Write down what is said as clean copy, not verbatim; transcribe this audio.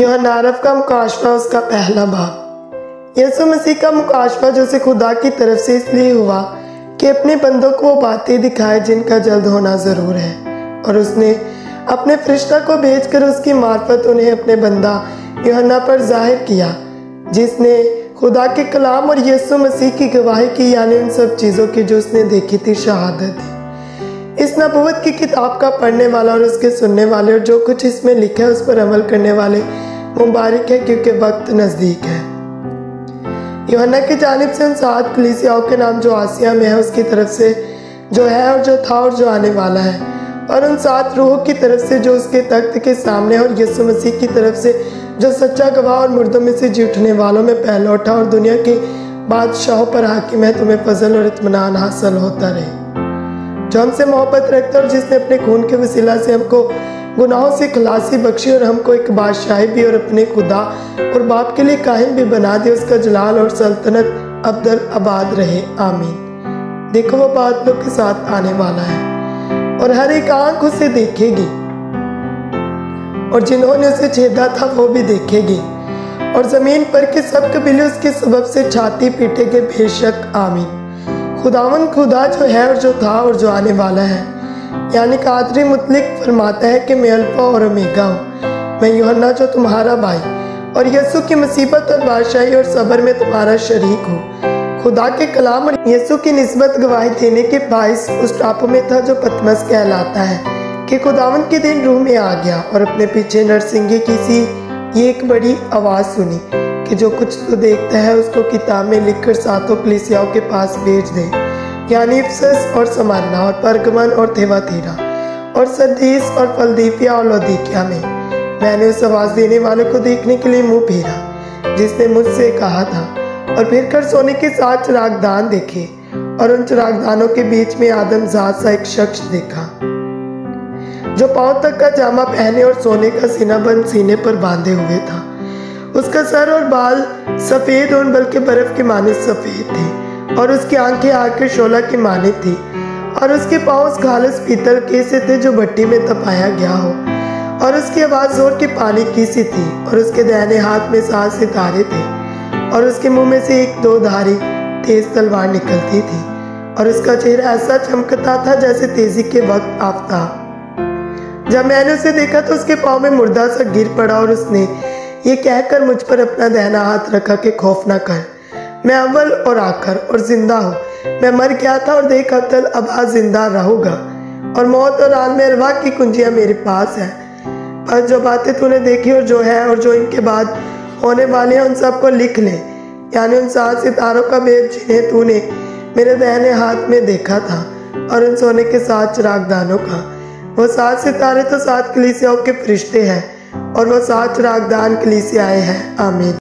यूहन्ना अरफ का मुकाशवा उसका पहला बाब। यीशु मसीह का मुकाशवा जो से खुदा की तरफ से इसलिए हुआ कि अपने बंदों को वो बातें दिखाए जिनका जल्द होना ज़रूर है, और उसने अपने फरिश्ता को भेजकर उसकी मार्फत उन्हें अपने बंदा यूहन्ना पर जाहिर किया, जिसने खुदा के कलाम और यीशु मसीह की गवाही की, यानी उन सब चीज़ों की जो उसने देखी थी शहादत दी। इस नबूवत की किताब का पढ़ने वाला और उसके सुनने वाले और जो कुछ इसमें लिखा है उस पर अमल करने वाले मुबारक है, क्योंकि वक्त नज़दीक है। यूहन्ना की जानिब से उन 7 कलीसियाओं के नाम जो आसिया में है उसकी तरफ से जो है और जो था और जो आने वाला है, और उन 7 रूहों की तरफ से जो उसके तख्त के सामने, और यीशु मसीह की तरफ से जो सच्चा गवाह और मुर्दों में से जी उठने वालों में पहला उठा और दुनिया के बादशाहों पर हाकिम है, तुम्हें फजल और इत्मीनान हासिल होता रहे। जो हमसे मोहब्बत रखता और जिसने अपने खून के वसीला से हमको गुनाहों से खलासी बख्शी और हमको एक बादशाही भी और अपने खुदा और बाप के लिए काहिम भी बना दे, उसका जलाल और सल्तनत अब्दल आबाद रहे, आमीन। देखो वो बात लोग के साथ आने वाला है और हर एक आंख उसे देखेगी, और जिन्होंने उसे छेदा था वो भी देखेगी, और जमीन पर के सब कबीले उसके सबब से छाती पीटेंगे, बेशक, आमीन। खुदावन खुदा जो है और जो था और जो आने वाला है, यानी कादरी मुतलिक फरमाता है कि मैं अल्फा और ओमेगा हूँ। मैं यूहन्ना जो तुम्हारा भाई और यीशु की मुसीबत और बादशाही और सब्र में तुम्हारा शरीक हूँ। खुदा के कलाम और यीशु की निस्बत गवाही देने के बाइस उस टापू में था जो पतमस कहलाता है कि खुदावन के दिन रूह में आ गया और अपने पीछे नरसिंगे की सी ये एक बड़ी आवाज़ सुनी कि जो कुछ तो देखता है उसको किताब में लिखकर 7 कलीसियाओं के पास भेज दे, यानी इफिसस और स्मरना और परगमन और थेवातीरा और सरदीस और फिलदिलफिया और लौदीकिया में। मैंने उस आवाज़ देने वाले को देखने के लिए मुंह फेरा जिसने मुझसे कहा था, और फिर कर सोने के 7 चिरागदान देखे, और उन चिरागदानों के बीच में आदमजात सा एक शख्स देखा जो पांव तक का जामा पहने और सोने का सीनाबंद सीने पर बांधे हुए था। उसका सर और बाल सफ़ेद और बल्कि बर्फ के मानित सफ़ेद थे, और उसकी आंखें आग के शोला की मानित थी, और उसके पाँव उस खालस पीतल के से थे जो भट्टी में तपाया गया हो, और उसकी आवाज़ जोर के पानी की सी थी, और उसके दाहिने हाथ में 7 सितारे थे, और उसके मुंह में से एक 2 धारी तेज तलवार निकलती थी, और उसका चेहरा ऐसा चमकता था जैसे तेजी के वक्त आफ्ताब। जब मैंने उसे देखा तो उसके पाँव में मुर्दा सा गिर पड़ा, और उसने ये कहकर मुझ पर अपना दाहिना हाथ रखा कि खौफ न कर, मैं अव्वल और आखिर और जिंदा हूँ। मैं मर गया था और देख अब अब जिंदा रहूंगा, और मौत और आलम अरवाह की कुंजियाँ मेरे पास है। पर जो बातें तूने देखी और जो है और जो इनके बाद होने वाले हैं उन सबको लिख ले, यानी उन 7 सितारों का भेद जिन्हें तूने मेरे दाहिने हाथ में देखा था, और उन सोने के 7 चिरागदानों का। वो 7 सितारे तो 7 कलीसियाओं के फरिश्ते हैं, और वो 7 चिरागदान कलीसियाएं हैं, आमीन।